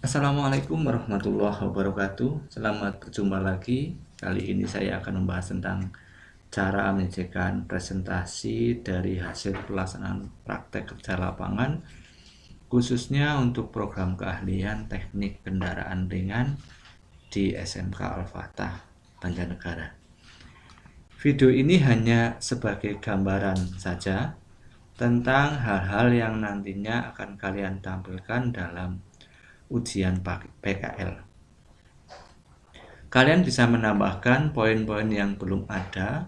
Assalamualaikum warahmatullahi wabarakatuh. Selamat berjumpa lagi. Kali ini saya akan membahas tentang cara menyajikan presentasi dari hasil pelaksanaan praktek kerja lapangan, khususnya untuk program keahlian teknik kendaraan ringan di SMK Al-Fatah, Banjarnegara. Video ini hanya sebagai gambaran saja tentang hal-hal yang nantinya akan kalian tampilkan dalam ujian PKL. Kalian bisa menambahkan poin-poin yang belum ada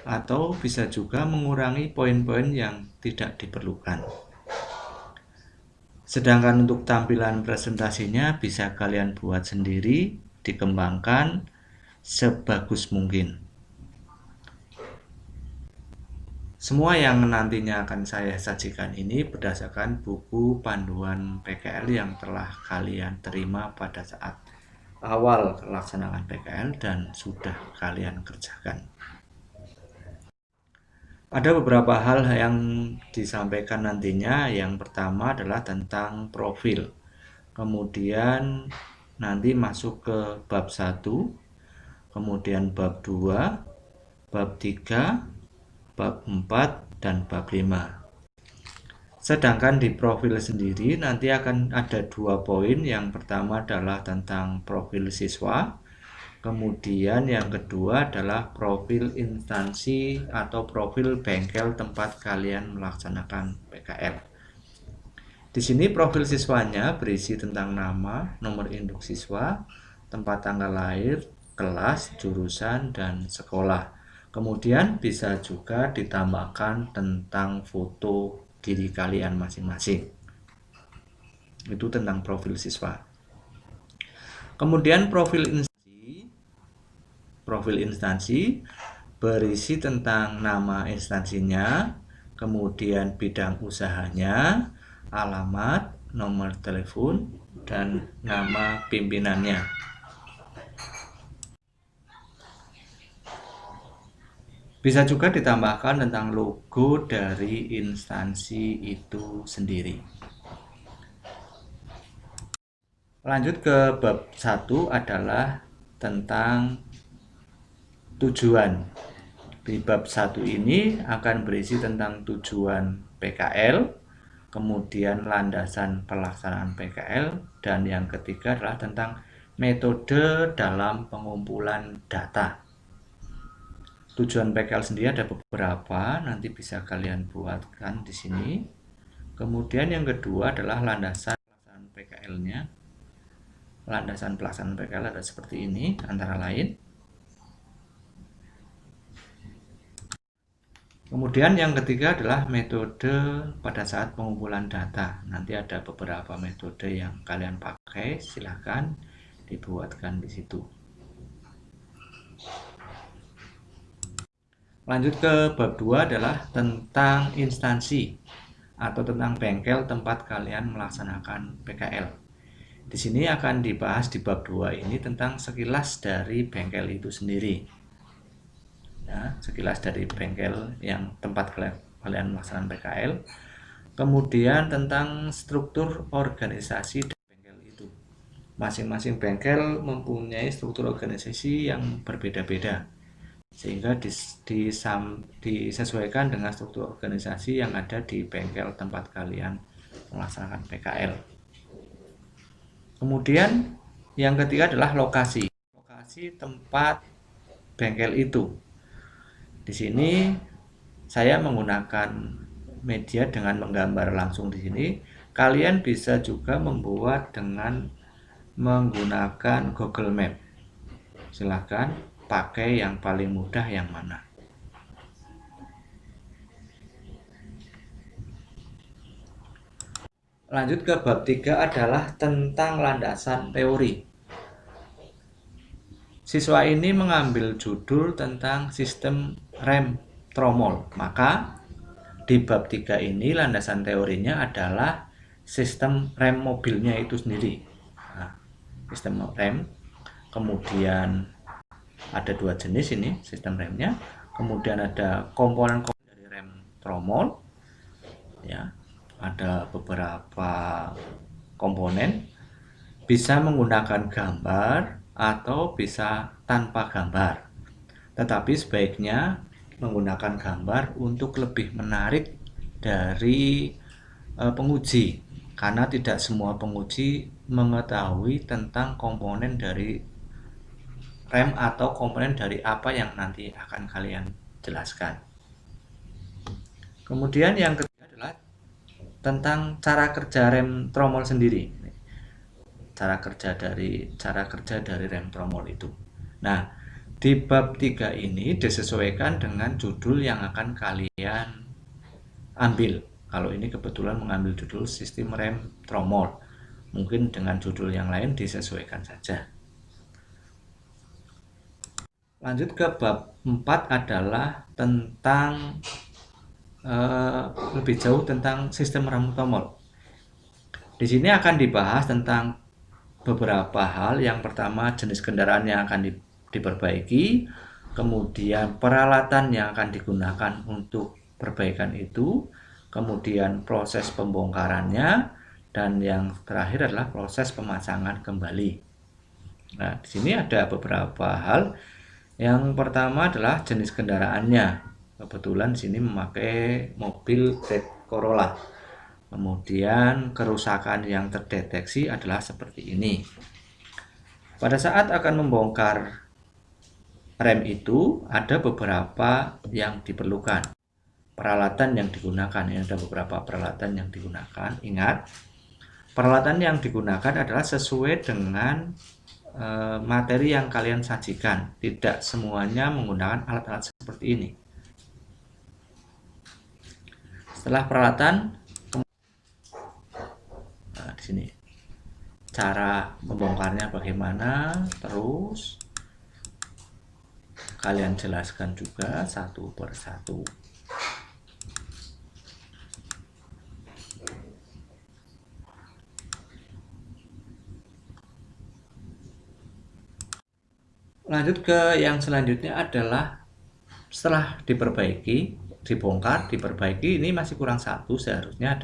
atau bisa juga mengurangi poin-poin yang tidak diperlukan. Sedangkan untuk tampilan presentasinya bisa kalian buat sendiri, dikembangkan sebagus mungkin. Semua yang nantinya akan saya sajikan ini berdasarkan buku panduan PKL yang telah kalian terima pada saat awal pelaksanaan PKL dan sudah kalian kerjakan. Ada beberapa hal yang disampaikan nantinya. Yang pertama adalah tentang profil. Kemudian nanti masuk ke bab 1, kemudian bab 2, bab 3, bab 4, dan bab 5. Sedangkan di profil sendiri nanti akan ada 2 poin. Yang pertama adalah tentang profil siswa. Kemudian yang kedua adalah profil instansi atau profil bengkel tempat kalian melaksanakan PKL. Di sini profil siswanya berisi tentang nama, nomor induk siswa, tempat tanggal lahir, kelas, jurusan, dan sekolah. Kemudian bisa juga ditambahkan tentang foto diri kalian masing-masing. Itu tentang profil siswa. Kemudian profil instansi berisi tentang nama instansinya, kemudian bidang usahanya, alamat, nomor telepon, dan nama pimpinannya. Bisa juga ditambahkan tentang logo dari instansi itu sendiri. Lanjut ke bab 1 adalah tentang tujuan. Di bab 1 ini akan berisi tentang tujuan PKL, kemudian landasan pelaksanaan PKL, dan yang ketiga adalah tentang metode dalam pengumpulan data. Tujuan PKL sendiri ada beberapa, nanti bisa kalian buatkan di sini. Kemudian yang kedua adalah landasan pelaksanaan PKL-nya. Landasan pelaksanaan PKL ada seperti ini, antara lain. Kemudian yang ketiga adalah metode pada saat pengumpulan data. Nanti ada beberapa metode yang kalian pakai, silahkan dibuatkan di situ. Lanjut ke bab 2 adalah tentang instansi atau tentang bengkel tempat kalian melaksanakan PKL. Di sini akan dibahas di bab 2 ini tentang sekilas dari bengkel itu sendiri. Ya, sekilas dari bengkel yang tempat kalian melaksanakan PKL. Kemudian tentang struktur organisasi bengkel itu. Masing-masing bengkel mempunyai struktur organisasi yang berbeda-beda, sehingga disesuaikan dengan struktur organisasi yang ada di bengkel tempat kalian melaksanakan PKL. Kemudian yang ketiga adalah lokasi tempat bengkel itu. Di sini saya menggunakan media dengan menggambar langsung di sini. Kalian bisa juga membuat dengan menggunakan Google Map. Silahkan pakai yang paling mudah yang mana. Lanjut ke bab 3 adalah tentang landasan teori. Siswa ini mengambil judul tentang sistem rem tromol. Maka di bab 3 ini landasan teorinya adalah sistem rem mobilnya itu sendiri. Nah, sistem rem. Kemudian ada 2 jenis ini sistem remnya. Kemudian ada komponen-komponen dari rem tromol. Ya, ada beberapa komponen. Bisa menggunakan gambar atau bisa tanpa gambar. Tetapi sebaiknya menggunakan gambar untuk lebih menarik dari penguji, karena tidak semua penguji mengetahui tentang komponen dari rem atau komponen dari apa yang nanti akan kalian jelaskan. Kemudian yang ketiga adalah tentang cara kerja rem tromol sendiri. Cara kerja dari rem tromol itu. Nah, di bab 3 ini disesuaikan dengan judul yang akan kalian ambil. Kalau ini kebetulan mengambil judul sistem rem tromol. Mungkin dengan judul yang lain disesuaikan saja. Lanjut ke bab 4 adalah tentang lebih jauh tentang sistem rem tromol. Di sini akan dibahas tentang beberapa hal. Yang pertama, jenis kendaraan yang akan diperbaiki, kemudian peralatan yang akan digunakan untuk perbaikan itu, kemudian proses pembongkarannya, dan yang terakhir adalah proses pemasangan kembali. Nah, di sini ada beberapa hal. Yang pertama adalah jenis kendaraannya. Kebetulan di sini memakai mobil Grand Corolla. Kemudian kerusakan yang terdeteksi adalah seperti ini. Pada saat akan membongkar rem itu ada beberapa yang diperlukan. Peralatan yang digunakan, ini ada beberapa peralatan yang digunakan. Ingat, peralatan yang digunakan adalah sesuai dengan materi yang kalian sajikan. Tidak semuanya menggunakan alat-alat seperti ini. Setelah peralatan, nah, di sini cara membongkarnya bagaimana, terus kalian jelaskan juga satu persatu. Lanjut ke yang selanjutnya adalah setelah dibongkar, diperbaiki, ini masih kurang satu, seharusnya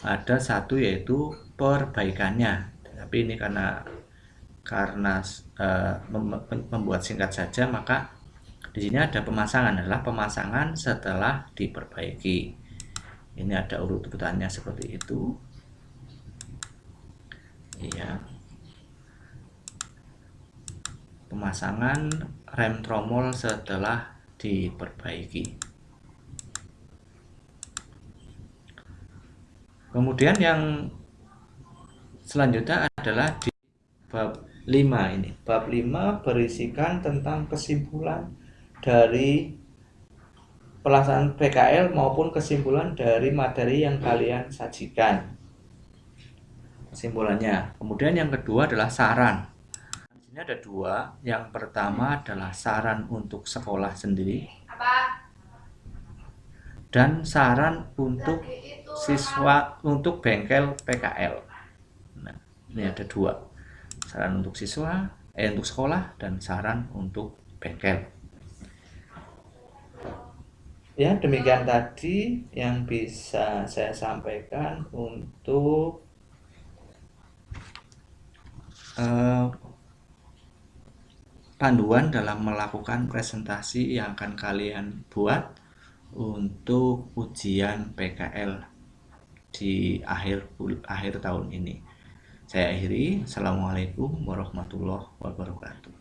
ada satu, yaitu perbaikannya. Tapi ini karena membuat singkat saja, maka di sini ada pemasangan, adalah pemasangan setelah diperbaiki. Ini ada urut-urutannya seperti itu. Iya. Pemasangan rem tromol setelah diperbaiki. Kemudian yang selanjutnya adalah di bab 5 ini. Bab 5 berisikan tentang kesimpulan dari pelaksanaan PKL maupun kesimpulan dari materi yang kalian sajikan. Kesimpulannya. Kemudian yang kedua adalah saran. Di sini ada dua. Yang pertama adalah saran untuk sekolah sendiri. Dan saran untuk siswa, untuk bengkel PKL. Nah, ini ada dua. Saran untuk siswa, untuk sekolah, dan saran untuk bengkel. Ya, demikian tadi yang bisa saya sampaikan untuk panduan dalam melakukan presentasi yang akan kalian buat untuk ujian PKL di akhir tahun ini. Saya akhiri. Assalamualaikum warahmatullahi wabarakatuh.